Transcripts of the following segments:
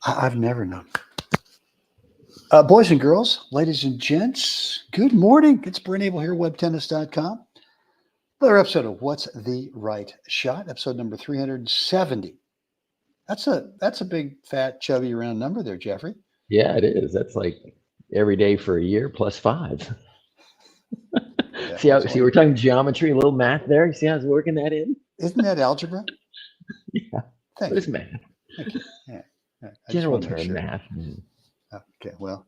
I've never known. Boys and girls, ladies and gents, good morning. It's Brent Abel here, WebTennis.com. Another episode of What's the Right Shot, episode number 370. That's a big, fat, chubby, round number there, Jeffrey. Yeah, it is. That's like every day for a year plus 5. Yeah, See, we're talking geometry, a little math there. You see how I was working that in? Isn't that algebra? Yeah. Thank What is you. math? Thank you. Yeah. I just General wanted to make term sure. math. Okay, well,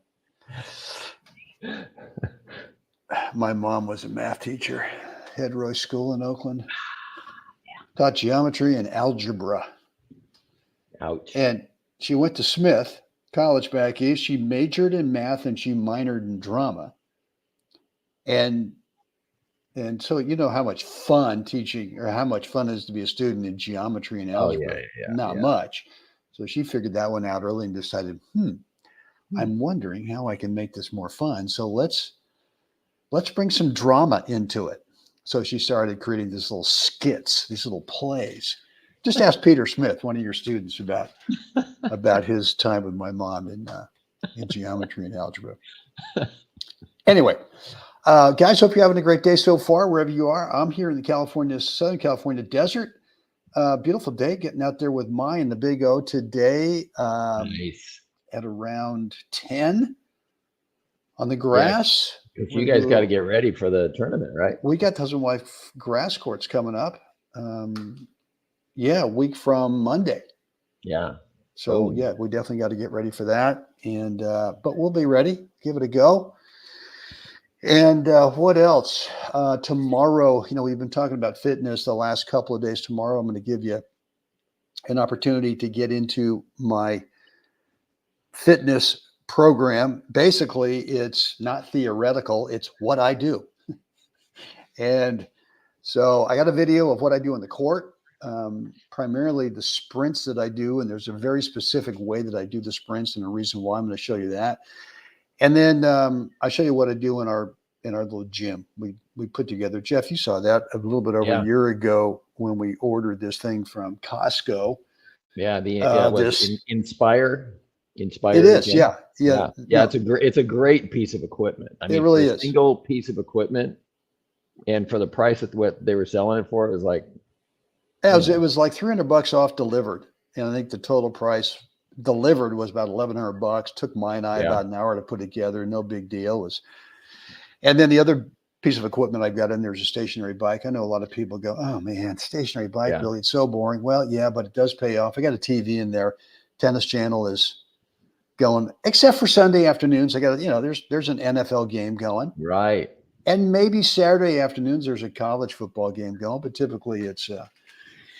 my mom was a math teacher, Head Royce School in Oakland. Taught geometry and algebra. Ouch. And she went to Smith College back east. She majored in math and she minored in drama. And so you know how much fun teaching or how much fun it is to be a student in geometry and Oh, algebra. yeah. Not much. So she figured that one out early and decided, I'm wondering how I can make this more fun. So let's bring some drama into it. So she started creating these little skits, these little plays. Just ask Peter Smith, one of your students, about his time with my mom in geometry and algebra. Anyway, guys, hope you're having a great day so far, wherever you are. I'm here in the Southern California desert. Beautiful day, getting out there with Mai and the Big O today. Nice. At around 10 on the grass. Because you guys got to get ready for the tournament, right? We got husband and wife grass courts coming up. A week from Monday. Yeah. So yeah, we definitely got to get ready for that. And but we'll be ready. Give it a go. And what else? Tomorrow, we've been talking about fitness the last couple of days. Tomorrow, I'm going to give you an opportunity to get into my fitness program. Basically, it's not theoretical, it's what I do. And so I got a video of what I do on the court, primarily the sprints that I do. And there's a very specific way that I do the sprints and a reason why. I'm going to show you that. And then I'll show you what I do in our little gym we put together. Jeff, you saw that a little bit over a year ago when we ordered this thing from Costco. Yeah, Inspire. It is, gym. Yeah. It's a great piece of equipment. I mean, it really is. Single piece of equipment, and for the price of what they were selling it for, it was like it was like $300 off delivered, and I think the total price delivered was about $1,100. Took mine about an hour to put together. No big deal. And then the other piece of equipment I've got in there is a stationary bike. I know a lot of people go, "Oh man, stationary bike, really? It's so boring." Well, yeah, but it does pay off. I got a TV in there. Tennis Channel is going, except for Sunday afternoons. I got there's an NFL game going, right, and maybe Saturday afternoons there's a college football game going. But typically it's.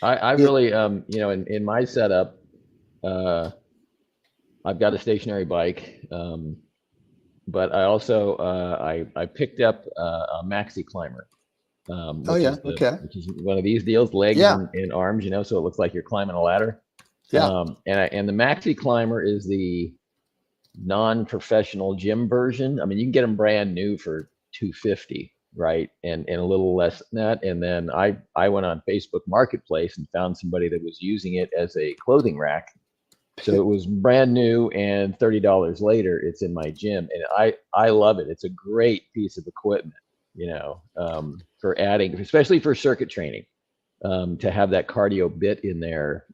I really in my setup, I've got a stationary bike, but I also I picked up a maxi climber. Which is one of these deals, legs and arms, so it looks like you're climbing a ladder. Yeah. And the maxi climber is the non-professional gym version. I mean, you can get them brand new for $250, right? And a little less than that. And then I went on Facebook Marketplace and found somebody that was using it as a clothing rack. So it was brand new, and $30 later, it's in my gym, and I love it. It's a great piece of equipment, for adding, especially for circuit training, to have that cardio bit in there,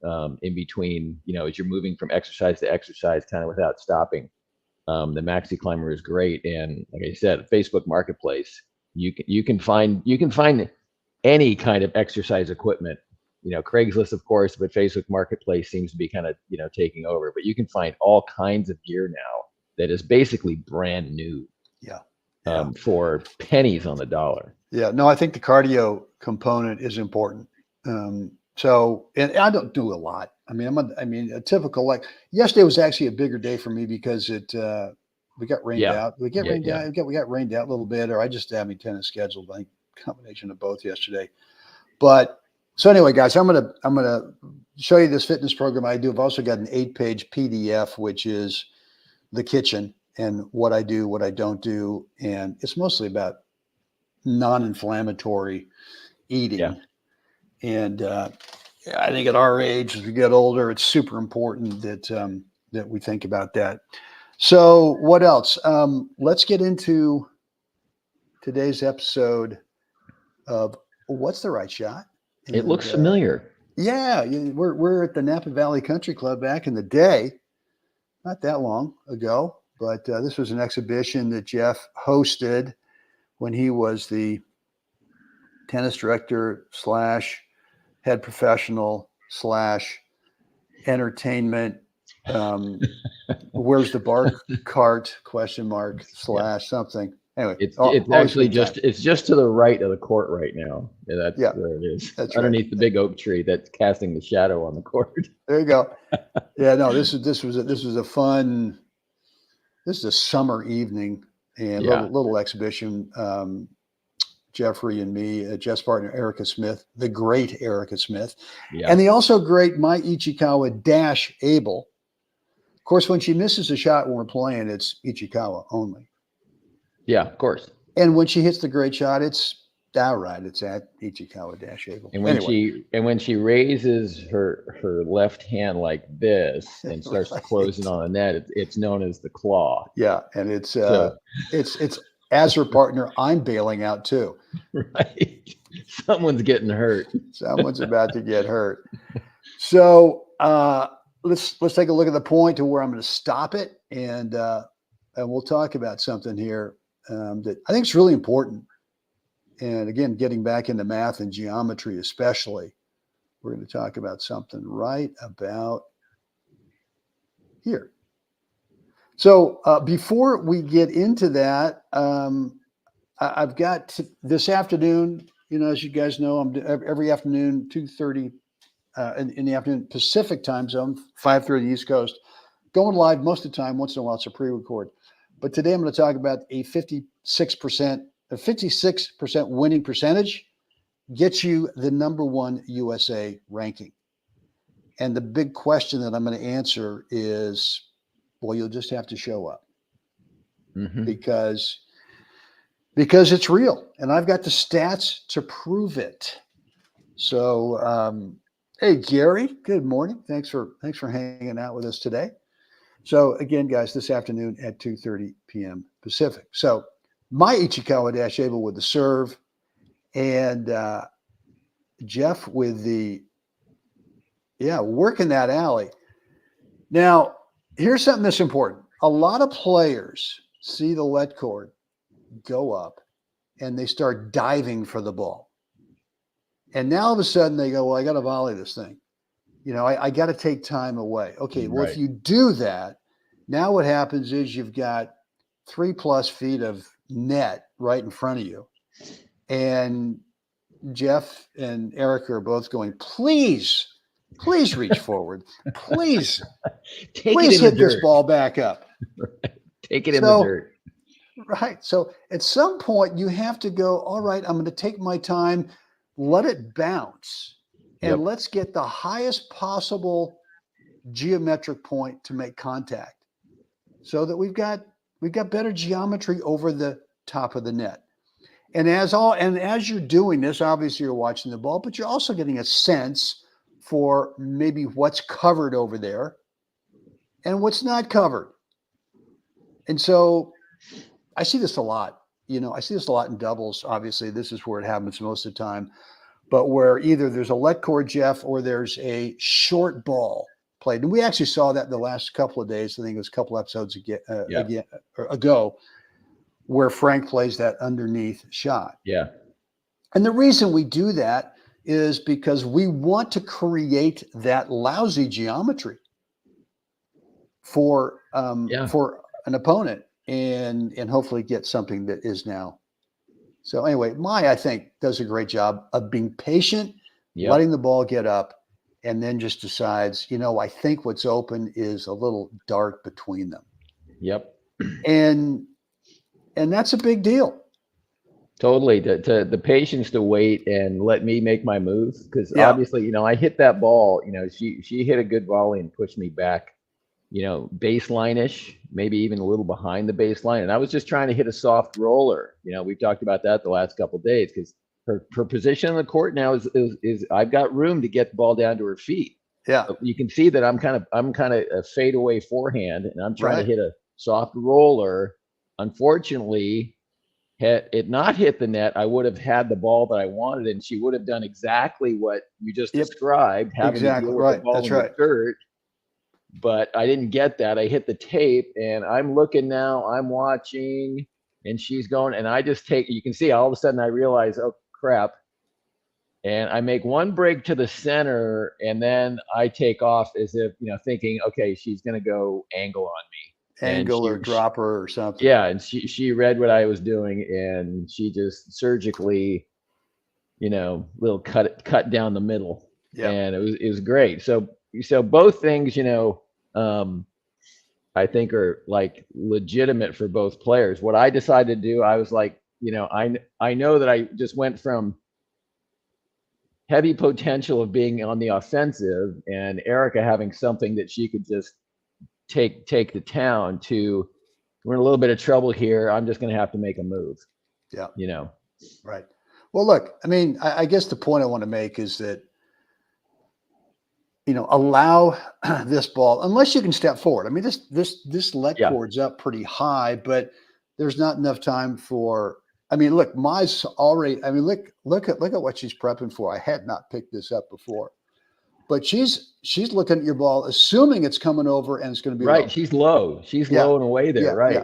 in between, as you're moving from exercise to exercise, kind of without stopping. The maxi climber is great, and like I said, Facebook Marketplace, you can find any kind of exercise equipment. Craigslist, of course, but Facebook Marketplace seems to be kind of, taking over. But you can find all kinds of gear now that is basically brand new. Yeah. For pennies on the dollar. Yeah. No, I think the cardio component is important. So, and I don't do a lot. I mean, a typical, like yesterday was actually a bigger day for me because we got rained out. We got rained out. We got rained out a little bit, or I just had me tennis scheduled. I think combination of both yesterday. But so anyway, guys, I'm gonna show you this fitness program I do. I've also got an 8-page PDF, which is the kitchen and what I do, what I don't do, and it's mostly about non-inflammatory eating. Yeah. And I think at our age, as we get older, it's super important that that we think about that. So what else? Let's get into today's episode of What's the Right Shot? It looks familiar. Yeah, we're at the Napa Valley Country Club back in the day, not that long ago, but this was an exhibition that Jeff hosted when he was the tennis director / head professional / entertainment. Where's the bar cart ? / something. Anyway, it's actually it's just to the right of the court right now. That's where it is. That's underneath the big oak tree that's casting the shadow on the court. There you go. Yeah, no, this was a fun. This is a summer evening and little exhibition. Jeffrey and me, Jeff's partner Erica Smith, the great Erica Smith, and the also great Mai Ichikawa - Abel. Of course, when she misses a shot when we're playing, it's Ichikawa only. Yeah, of course. And when she hits the great shot, it's outright. It's at Ichikawa - Abel. And when she raises her left hand like this and starts closing on the net, it's known as the claw. Yeah, and it's as her partner, I'm bailing out too. Right. Someone's getting hurt. Someone's about to get hurt. So let's take a look at the point to where I'm going to stop it, and we'll talk about something here that I think is really important. And again, getting back into math and geometry, especially, we're going to talk about something right about here. So before we get into that, I've got this afternoon, as you guys know, I'm every afternoon, 2:30 in the afternoon, Pacific time zone, 5:30 East Coast, going live most of the time. Once in a while, it's a pre-record. But today I'm going to talk about a 56% winning percentage gets you the #1 USA ranking. And the big question that I'm going to answer is, well, you'll just have to show up because it's real, and I've got the stats to prove it. So, hey, Gary, good morning. Thanks for hanging out with us today. So again, guys, this afternoon at 2:30 p.m. Pacific. So Mai Ichikawa - Abel with the serve, and Jeff with the working that alley. Now, here's something that's important. A lot of players see the let cord go up and they start diving for the ball. And now all of a sudden they go, well, I got to volley this thing. I got to take time away. Okay, well, if you do that, now what happens is you've got 3+ feet of net right in front of you. And Jeff and Erica are both going, please reach forward. Please hit this ball back up. Take it in the dirt. Right. So at some point you have to go, all right, I'm going to take my time, let it bounce, and let's get the highest possible geometric point to make contact so that we've got better geometry over the top of the net. And as you're doing this, obviously you're watching the ball, but you're also getting a sense for maybe what's covered over there and what's not covered. And so I see this a lot. I see this a lot in doubles. Obviously, this is where it happens most of the time. But where either there's a let cord, Jeff, or there's a short ball played. And we actually saw that the last couple of days. I think it was a couple episodes ago, where Frank plays that underneath shot. Yeah. And the reason we do that is because we want to create that lousy geometry for an opponent and hopefully get something that is now. So anyway, Mai, I think, does a great job of being patient, letting the ball get up, and then just decides, I think what's open is a little dart between them. Yep. And that's a big deal. Totally. The patience to wait and let me make my moves. Because obviously, I hit that ball, she hit a good volley and pushed me back, baseline-ish, maybe even a little behind the baseline. And I was just trying to hit a soft roller. We've talked about that the last couple of days because her position on the court now is I've got room to get the ball down to her feet. Yeah. You can see that I'm kind of a fadeaway forehand, and I'm trying to Right. hit a soft roller. Unfortunately, had it not hit the net, I would have had the ball that I wanted, and she would have done exactly what you just Yep. described, having to deal Exactly. with the Right. ball That's in the right. dirt. But I didn't get that. I hit the tape, and I'm looking now, I'm watching, and she's going, and I just take, you can see all of a sudden I realize, oh crap. And I make one break to the center, and then I take off as if, thinking, okay, she's going to go angle on me. And Angle or dropper or something. yeah, and she read what I was doing, and she just surgically, little cut down the middle. Yeah. And it was great. So both things, I think are like legitimate for both players. What I decided to do, I was like, I know that I just went from heavy potential of being on the offensive and Erica having something that she could just take to town to, we're in a little bit of trouble here. I'm just going to have to make a move. Yeah. Right. Well, look, I mean, I guess the point I want to make is that, allow this ball, unless you can step forward. I mean, this let Yeah. cord's up pretty high, but there's not enough time for, I mean, look, Mai's already, I mean, look at what she's prepping for. I had not picked this up before, but she's looking at your ball, assuming it's coming over and it's going to be right. low. She's low. She's Yeah. low and away there. Yeah. Right. Yeah.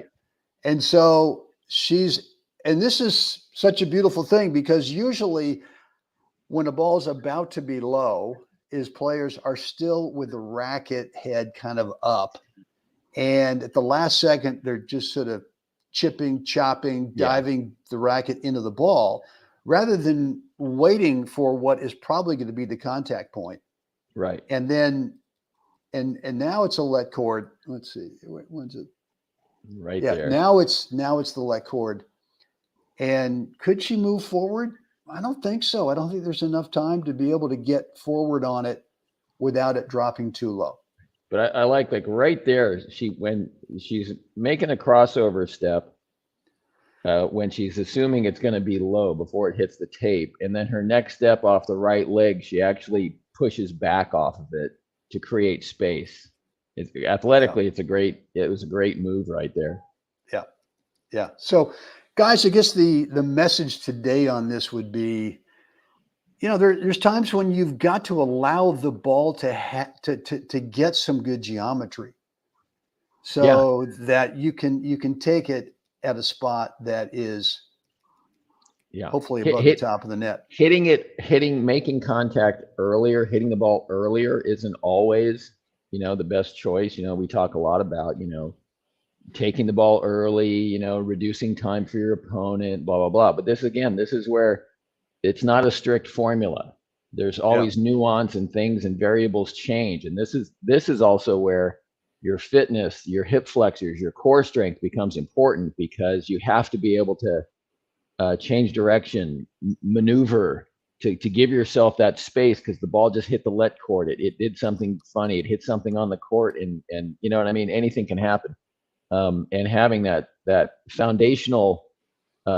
And so and this is such a beautiful thing, because usually when a ball's about to be low, is players are still with the racket head kind of up. And at the last second, they're just sort of chipping, chopping, diving the racket into the ball, rather than waiting for what is probably going to be the contact point. Right. And then, and now it's a let cord. Let's see, when's it? Right Yeah, there. now it's the let cord. And could she move forward? I don't think so. I don't think there's enough time to be able to get forward on it without it dropping too low. But I like right there, when she's making a crossover step, when she's assuming it's going to be low before it hits the tape, and then her next step off the right leg, she actually pushes back off of it to create space. Athletically, it was a great move right there. Yeah. Yeah. So, guys, I guess the message today on this would be, there's times when you've got to allow the ball to get some good geometry, so that you can take it at a spot that is hopefully above the top of the net. Making contact earlier, hitting the ball earlier isn't always, the best choice. We talk a lot about, taking the ball early, reducing time for your opponent, blah, blah, blah. But this is where it's not a strict formula. There's always nuance, and things and variables change. And this is also where your fitness, your hip flexors, your core strength becomes important, because you have to be able to change direction, maneuver, to give yourself that space, because the ball just hit the let cord. It did something funny. It hit something on the court, and you know what I mean? Anything can happen. And having that foundational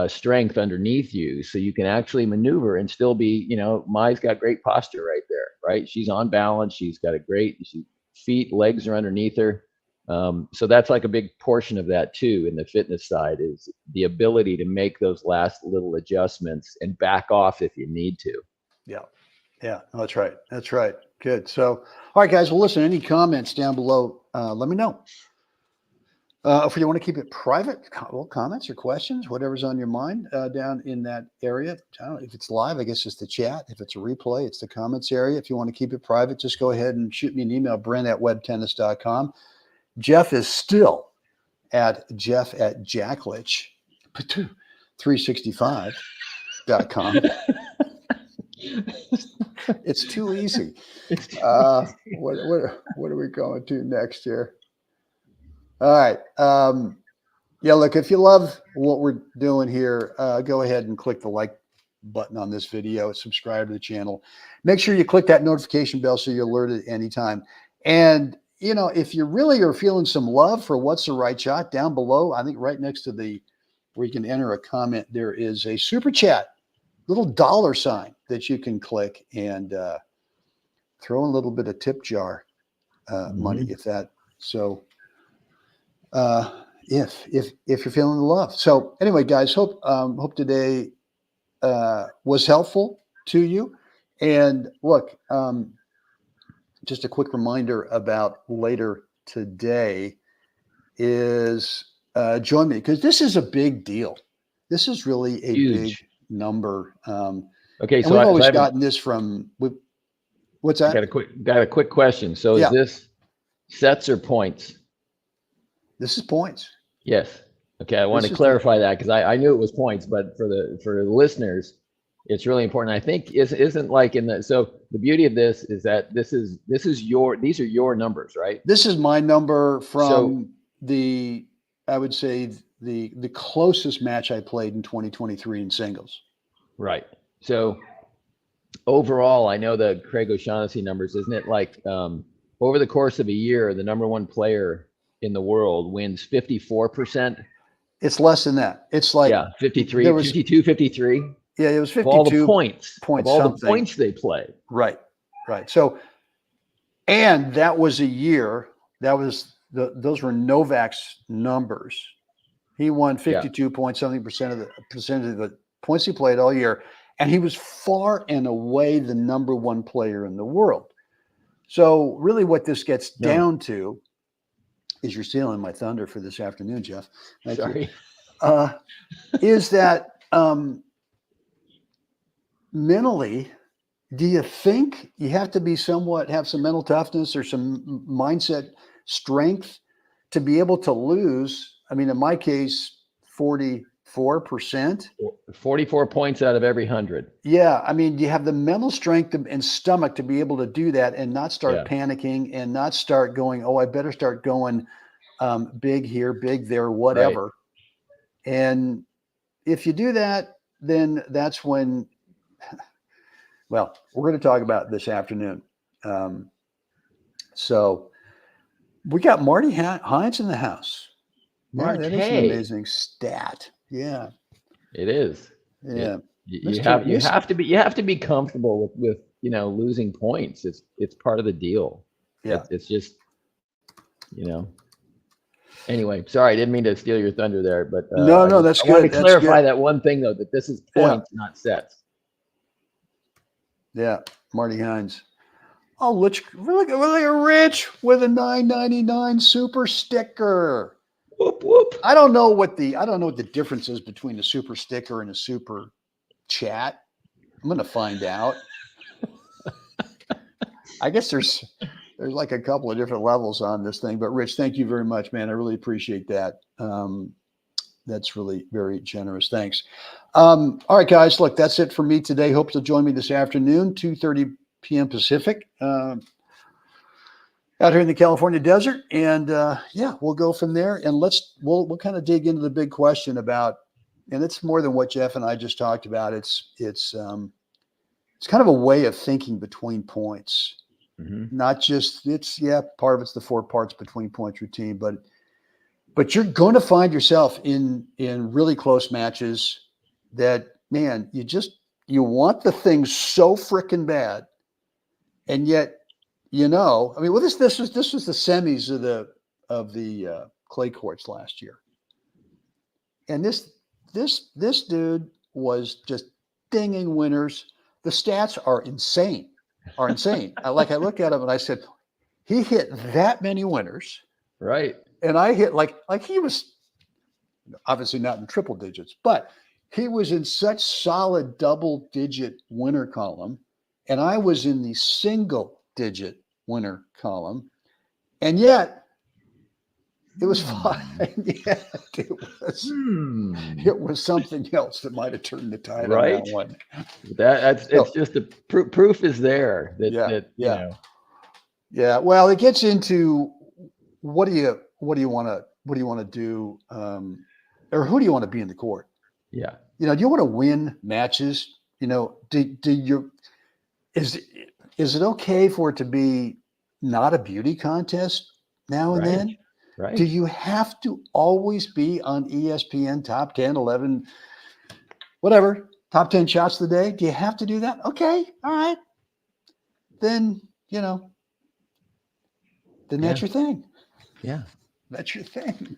strength underneath you, so you can actually maneuver and still be, Mai's got great posture right there, right? She's on balance. She's got feet, legs are underneath her. So that's like a big portion of that too, in the fitness side, is the ability to make those last little adjustments and back off if you need to. Yeah. Yeah. That's right. That's right. Good. So, all right, guys. Well, listen, any comments down below, let me know. If you want to keep it private, comments or questions, whatever's on your mind, down in that area. I don't know if it's live, I guess it's the chat. If it's a replay, it's the comments area. If you want to keep it private, just go ahead and shoot me an email, Brent@webtennis.com. Jeff is still at Jeff@Jacklich365.com. It's too easy. What are we going to next here? All right. Yeah, look, if you love what we're doing here, go ahead and click the like button on this video, subscribe to the channel. Make sure you click that notification bell so you're alerted anytime. And, if you really are feeling some love for What's the Right Shot, down below, I think right next to where you can enter a comment, there is a super chat, little $sign that you can click and throw in a little bit of tip jar money, if that. So if you're feeling the love. So anyway, guys, hope today was helpful to you. And look, just a quick reminder about later today is join me, because this is a big deal. This is really a Huge. big number. Okay, And so we've I always have gotten this from, what's that? got a quick question. So Yeah. is this sets or points? This is points. Yes. Okay, I want This to is clarify that, because I knew it was points, but for the listeners, it's really important. I think isn't like in the, so the beauty of this is that these are your numbers, right? This is my number from So, I would say the closest match I played in 2023 in singles. right. So overall, I know the Craig O'Shaughnessy numbers, isn't it like over the course of a year, the number one player in the world wins 54%? It's less than that. It's like, 53, there was, 52, 53. yeah, it was Of all the 52 points, point of all something. the points they play. Right. So, and that was a year, those were Novak's numbers. He won 52 point something percentage of the points he played all year. And he was far and away the number one player in the world. So really what this gets down to is, you're stealing my thunder for this afternoon, Jeff. Thank Sorry. you. Is that mentally, do you think you have to be have some mental toughness or some mindset strength to be able to lose? I mean, in my case, 44%. 44 points out of every 100. Yeah. I mean, you have the mental strength and stomach to be able to do that and not start panicking and not start going, oh, I better start going big here, big there, whatever. Right. And if you do that, then that's when, well, we're going to talk about this afternoon. So we got Marty Hines in the house. Yeah, that is an amazing stat. Yeah, it is. Yeah, you have to be comfortable with losing points. It's part of the deal. Yeah, it's just Anyway, sorry, I didn't mean to steal your thunder there, but no, that's good. I wanted to clarify that one thing though, that this is points, not sets. Yeah, Marty Hines. Oh, look at Rich with a $9.99 super sticker. Whoop whoop. I don't know what the difference is between a super sticker and a super chat. I'm going to find out. I guess there's like a couple of different levels on this thing, but Rich, thank you very much, man. I really appreciate that. That's really very generous. Thanks. All right, guys, look, that's it for me today. Hope you'll join me this afternoon, 2:30 p.m. Pacific, out here in the California desert. And we'll go from there, and we'll kind of dig into the big question about, and it's more than what Jeff and I just talked about. It's kind of a way of thinking between points. Mm-hmm. Not just part of it's the 4 parts between points routine, but you're going to find yourself in really close matches that, man, you want the thing so freaking bad, and yet I mean, well, this was the semis of the clay courts last year, and this dude was just dinging winners. The stats are insane. I look at him and I said, he hit that many winners. Right. And I hit like he was obviously not in triple digits, but he was in such solid double digit winner column. And I was in the single digit winner column. And yet it was fine. Yet it was something else that might have turned the tide on that one. It's just the proof is there that Yeah. Well, it gets into what do you want to do, or who do you want to be in the court? Yeah. Do you want to win matches? Is it okay for it to be not a beauty contest now and then? Right. Do you have to always be on ESPN top 10, 11, whatever, top 10 shots of the day? Do you have to do that? Okay. All right. Then, you know, then Yeah. that's your thing. Yeah. That's your thing.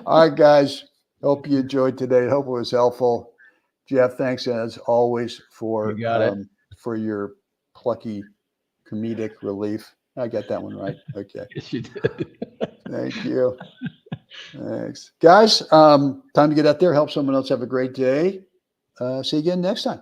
All right, guys. Hope you enjoyed today. Hope it was helpful. Jeff, thanks as always You got it. for your plucky comedic relief. I got that one right. Okay. Yes, you did. Thank you. Thanks. Guys, time to get out there, help someone else have a great day. See you again next time.